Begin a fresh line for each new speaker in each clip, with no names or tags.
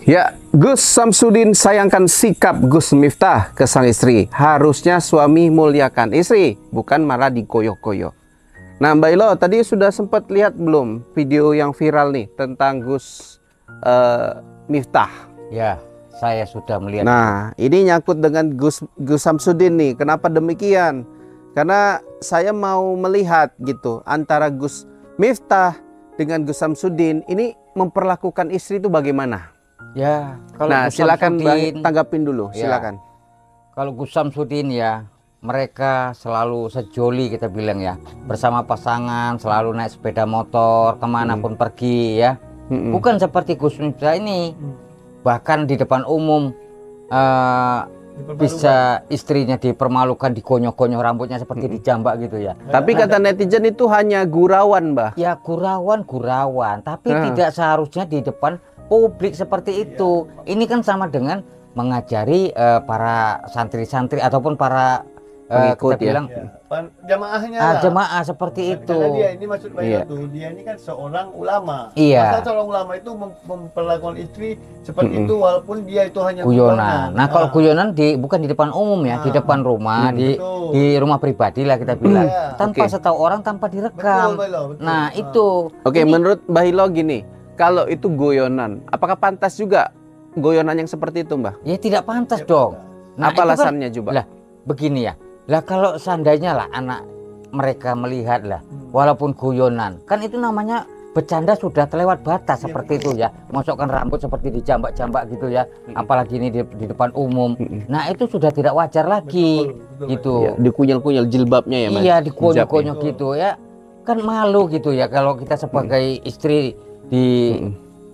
Ya, Gus Samsudin sayangkan sikap Gus Miftah ke sang istri. Harusnya suami muliakan istri, bukan malah dikoyok-koyok. Nah, Mbak Ilo, tadi sudah sempat lihat belum video yang viral nih tentang Gus Miftah?
Ya, saya sudah melihat.
Nah, ini nyangkut dengan Gus Samsudin nih. Kenapa demikian? Karena saya mau melihat gitu antara Gus Miftah dengan Gus Samsudin ini memperlakukan istri itu bagaimana?
Ya, kalau
Nah,
Gus
silakan
Samsudin,
tanggapin dulu,
ya,
silakan.
Kalau Gus Samsudin ya, mereka selalu sejoli kita bilang ya, bersama pasangan, selalu naik sepeda motor, kemanapun pergi ya. Bukan seperti Gus Miftah ini, bahkan di depan umum bisa istrinya dipermalukan, dikonyok-konyok rambutnya seperti dijambak gitu ya.
Tapi kata netizen itu hanya gurauan, Mbah.
Ya gurauan, tapi tidak seharusnya di depan publik seperti itu. Ini kan sama dengan mengajari para santri-santri ataupun para
pengikut,
kita bilang
jamaahnya
jemaah seperti itu.
Karena dia ini maksud saya tuh, dia ini kan seorang ulama.
Iya.
Masa seorang ulama itu memperlakukan istri seperti itu walaupun dia itu hanya
guyonan. Nah, kalau guyonan bukan di depan umum ya, di depan rumah, di rumah pribadi lah kita bilang. Tanpa setahu orang, tanpa direkam.
Betul.
Nah, itu.
Oke, menurut Mbah Hilo gini, kalau itu guyonan, apakah pantas juga guyonan yang seperti itu, Mbah?
Ya tidak pantas dong. Nah,
apa alasannya coba?
Lah, begini ya. Lah kalau seandainya lah anak mereka melihat lah, walaupun guyonan, kan itu namanya bercanda sudah terlewat batas seperti itu ya. Masukkan rambut seperti dijambak-jambak gitu ya. Apalagi ini di depan umum. Nah, itu sudah tidak wajar lagi. Gitu.
Ya, dikunyel-kunyel jilbabnya ya, Mas?
Iya, dikonyol-konyol gitu ya. Kan malu gitu ya kalau kita sebagai istri di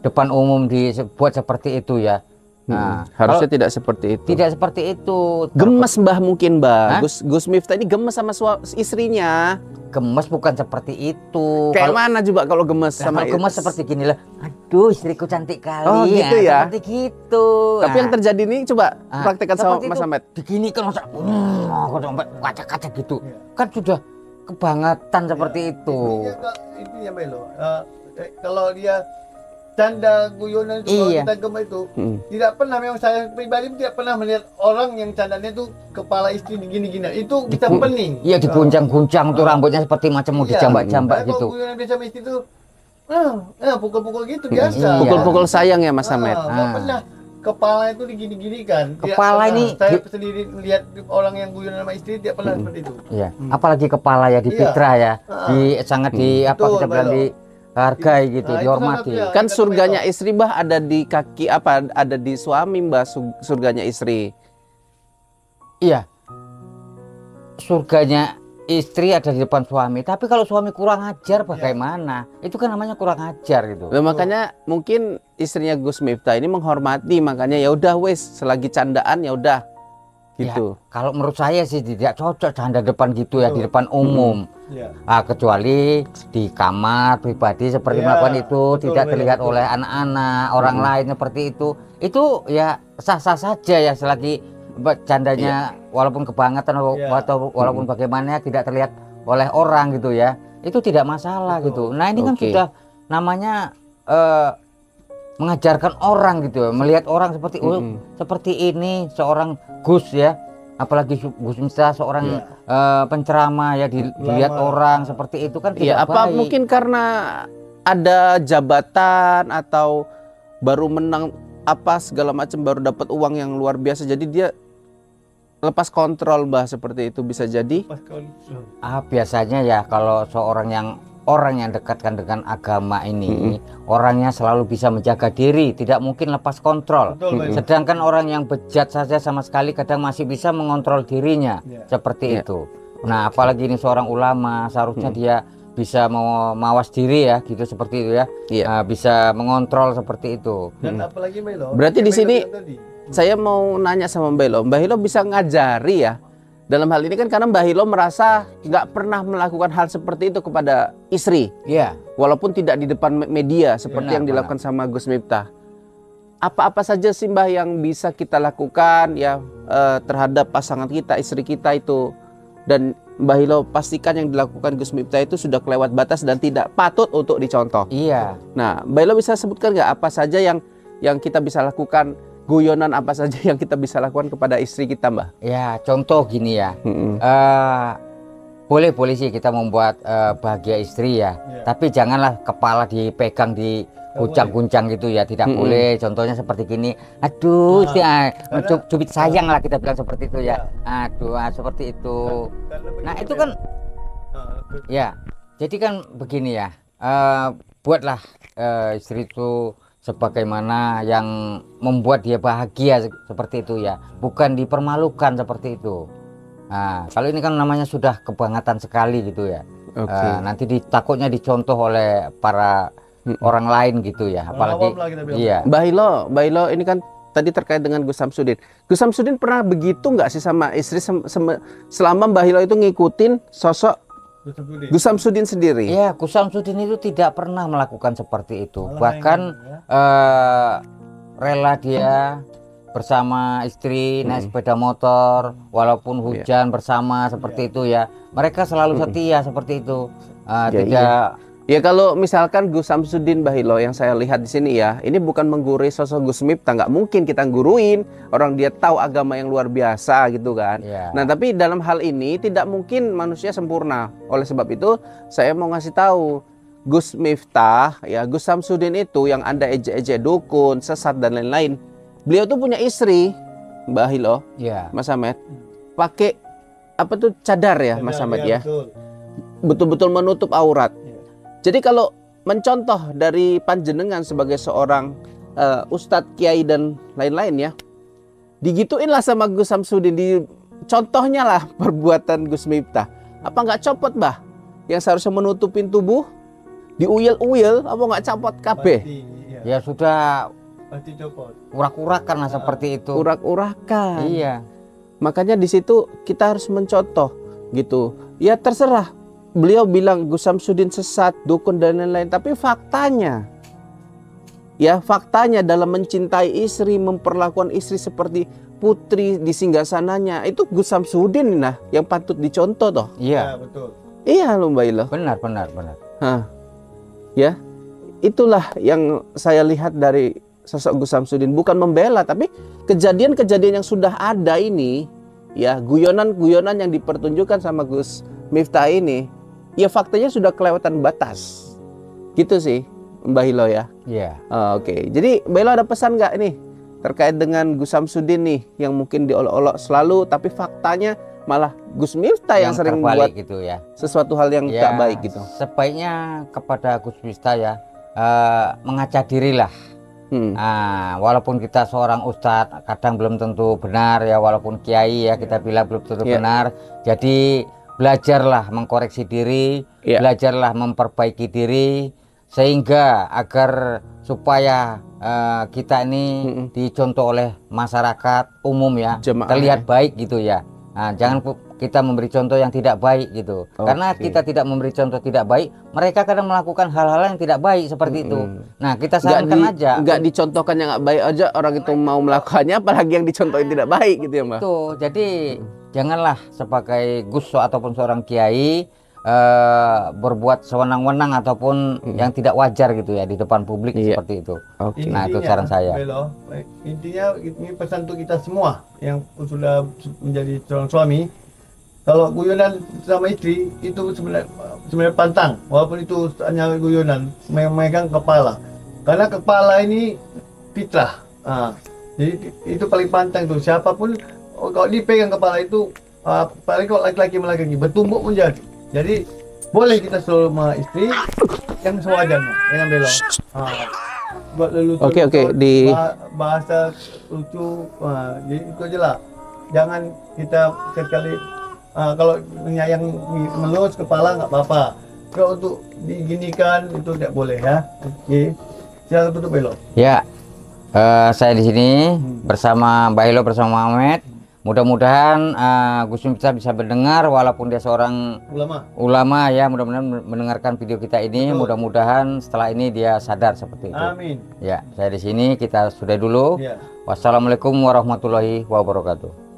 depan umum dibuat seperti itu ya. Nah,
harusnya tidak seperti itu.
Tidak seperti itu.
Gemes, Mbah, mungkin, Mbah. Gus Miftah ini gemes sama istrinya.
Gemes bukan seperti itu.
Kayak mana coba kalau gemes sama
kalau gemes seperti gini lah. Aduh, istriku cantik kali.
Oh, gitu ya.
Seperti gitu.
Tapi yang terjadi ini coba praktekkan sama Mas Ahmed.
Begini kan masa sampai kaca-kaca gitu. Kan sudah kebangetan seperti itu.
Itu ya Melo. Kalau dia canda guyonan itu, kalau kita gemes itu tidak pernah, memang saya pribadi tidak pernah melihat orang yang candanya itu kepala istri gini-gini, itu bisa pening.
Iya, diguncang-guncang tuh rambutnya seperti macam mau dijambak-jambak gitu.
Kalau guyonan biasa istri itu pukul-pukul gitu biasa.
Pukul-pukul sayang ya, Mas Ahmed.
Nggak pernah kepala itu digini-gini kan.
Kepala ini
saya sendiri lihat orang yang guyonan sama istri tidak pernah seperti itu.
Iya, apalagi kepala ya di Fitra ya. Sangat kita bilang hargai gitu, dihormati.
Kan surganya istri, Mbah, ada di kaki ada di suami, Mbah, surganya istri.
Iya. Surganya istri ada di depan suami, tapi kalau suami kurang ajar bagaimana? Itu kan namanya kurang ajar gitu.
Nah, makanya mungkin istrinya Gus Miftah ini menghormati, makanya ya udah wes, selagi candaan ya udah gitu.
Ya, kalau menurut saya sih tidak cocok canda depan gitu ya, di depan umum. Kecuali di kamar pribadi seperti melakukan itu tidak terlihat oleh anak-anak orang lain seperti itu ya sah-sah saja ya, selagi candanya walaupun kebangetan atau walaupun bagaimana tidak terlihat oleh orang gitu ya, itu tidak masalah gitu. Nah, ini kan sudah namanya mengajarkan orang gitu, melihat orang seperti seperti ini seorang Gus ya, apalagi Gus Miftah seorang penceramah ya, dilihat orang seperti itu kan tidak
apa
baik.
Mungkin karena ada jabatan atau baru menang apa segala macam, baru dapat uang yang luar biasa, jadi dia lepas kontrol, Mbah, seperti itu bisa jadi.
Biasanya ya kalau orang yang dekatkan dengan agama ini, orangnya selalu bisa menjaga diri, tidak mungkin lepas kontrol. Sedangkan orang yang bejat saja sama sekali kadang masih bisa mengontrol dirinya seperti itu. Nah, apalagi ini seorang ulama, seharusnya dia bisa mawas diri ya, gitu seperti itu ya. Bisa mengontrol seperti itu.
Dan apalagi Melo.
Berarti di sini saya mau nanya sama Mbah Hilo. Mbah Hilo bisa ngajari ya. Dalam hal ini kan karena Mbah Hilo merasa nggak pernah melakukan hal seperti itu kepada istri.
Iya.
Walaupun tidak di depan media seperti yang dilakukan sama Gus Miftah. Apa-apa saja sih, Mbah, yang bisa kita lakukan ya terhadap pasangan kita, istri kita itu. Dan Mbah Hilo pastikan yang dilakukan Gus Miftah itu sudah kelewat batas dan tidak patut untuk dicontoh.
Iya.
Nah, Mbah Hilo bisa sebutkan nggak apa saja yang yang kita bisa lakukan, guyonan apa saja yang kita bisa lakukan kepada istri kita, Mbah?
Ya, contoh gini ya. Boleh sih kita membuat bahagia istri ya. Tapi janganlah kepala dipegang di guncang-guncang gitu ya, tidak boleh. Contohnya seperti gini, aduh, cubit sayang lah kita bilang seperti itu ya. Aduh, seperti itu. Nah itu kan, ya. Jadi kan begini ya, buatlah istri itu sebagaimana yang membuat dia bahagia seperti itu ya, bukan dipermalukan seperti itu. Nah, kalau ini kan namanya sudah kebangetan sekali gitu ya. Nanti takutnya dicontoh oleh para orang lain gitu ya, apalagi iya.
Mbah Ilo ini kan tadi terkait dengan Gus Samsudin. Gus Samsudin pernah begitu nggak sih sama istri selama Mbah Ilo itu ngikutin sosok Gus Samsudin sendiri?
Ya, Gus Samsudin itu tidak pernah melakukan seperti itu. Bahkan rela dia bersama istri naik sepeda motor walaupun hujan bersama seperti itu ya. Mereka selalu setia seperti itu. Tidak.
Ya kalau misalkan Gus Samsudin, Mbah Ilo, yang saya lihat di sini ya, ini bukan menggurui sosok Gus Miftah, nggak mungkin kita guruin orang dia tahu agama yang luar biasa gitu kan. Nah tapi dalam hal ini tidak mungkin manusia sempurna. Oleh sebab itu saya mau ngasih tahu Gus Miftah ya, Gus Samsudin itu yang Anda ejek-ejek dukun, sesat dan lain-lain. Beliau tuh punya istri, Mbah Ilo, Mas Ahmed, pakai apa tuh cadar ya, Mas Ahmed ya, betul-betul menutup aurat. Jadi kalau mencontoh dari panjenengan sebagai seorang ustadz, kiai dan lain-lain ya, digituinlah sama Gus Samsudin, dicontohnya lah perbuatan Gus Miftah. Apa nggak copot, Mbah? Yang seharusnya menutupin tubuh, diuyel-uyel, apa nggak copot kabeh?
Ya sudah,
pasti copot.
Urak-urakan lah seperti itu.
Urak-urakan.
Iya.
Makanya di situ kita harus mencontoh gitu. Ya terserah. Beliau bilang Gus Samsudin sesat, dukun dan lain-lain, tapi faktanya dalam mencintai istri, memperlakukan istri seperti putri di singgasananya, itu Gus Samsudin nah yang patut dicontoh toh.
Iya,
betul.
Iya loh Mbak Ilo.
Benar.
Ya, itulah yang saya lihat dari sosok Gus Samsudin, bukan membela, tapi kejadian-kejadian yang sudah ada ini ya, guyonan-guyonan yang dipertunjukkan sama Gus Miftah ini, ya faktanya sudah kelewatan batas. Gitu sih Mbah Ilo ya.
Iya.
Oke. Jadi Mbah Ilo ada pesan nggak nih terkait dengan Gus Samsudin nih yang mungkin diolok-olok selalu, tapi faktanya malah Gus Miftah yang sering buat
gitu ya,
sesuatu hal yang tak baik gitu.
Sebaiknya kepada Gus Miftah ya, mengaca dirilah. Walaupun kita seorang ustadz, kadang belum tentu benar ya, walaupun kiai ya kita bilang belum tentu benar. Jadi belajarlah mengkoreksi diri, belajarlah memperbaiki diri, sehingga agar supaya kita ini dicontoh oleh masyarakat umum ya, terlihat baik gitu ya. Nah, jangan kita memberi contoh yang tidak baik gitu. Karena kita tidak memberi contoh tidak baik, mereka kadang melakukan hal-hal yang tidak baik seperti itu. Nah, kita sarankan aja.
Nggak dicontohkan yang nggak baik aja, orang itu mau melakukannya, apalagi yang dicontohin tidak baik gitu ya Mbak.
Itu, jadi janganlah sebagai Gus ataupun seorang kiai berbuat sewenang-wenang ataupun yang tidak wajar gitu ya di depan publik seperti itu. Nah, itu saran saya.
Belo, intinya ini pesan untuk kita semua yang sudah menjadi seorang suami. Kalau guyonan sama istri itu sebenarnya pantang, walaupun itu hanya guyonan, memegang kepala. Karena kepala ini fitrah. Jadi itu paling pantang tuh. Siapapun kalau dipegang kepala itu, paling kalau laki-laki bertumbuk menjadi. Jadi boleh kita selalu sama istri yang sewajarnya, dengan Belo. Buat lelucon.
Oke, di
bahasa lucu, jadi itu aja lah. Jangan kita sekali kalau menyayang melus kepala nggak apa-apa. Kalau untuk diginikan itu tidak boleh ya. Oke, silakan tutup Belo.
Ya, saya di sini bersama Mbah Ilo bersama Ahmed. Mudah-mudahan Gus Miftah bisa mendengar, walaupun dia seorang ulama ya, mudah-mudahan mendengarkan video kita ini. Mudah-mudahan setelah ini dia sadar seperti itu.
Amin.
Ya, saya di sini, kita sudah dulu. Wassalamualaikum warahmatullahi wabarakatuh.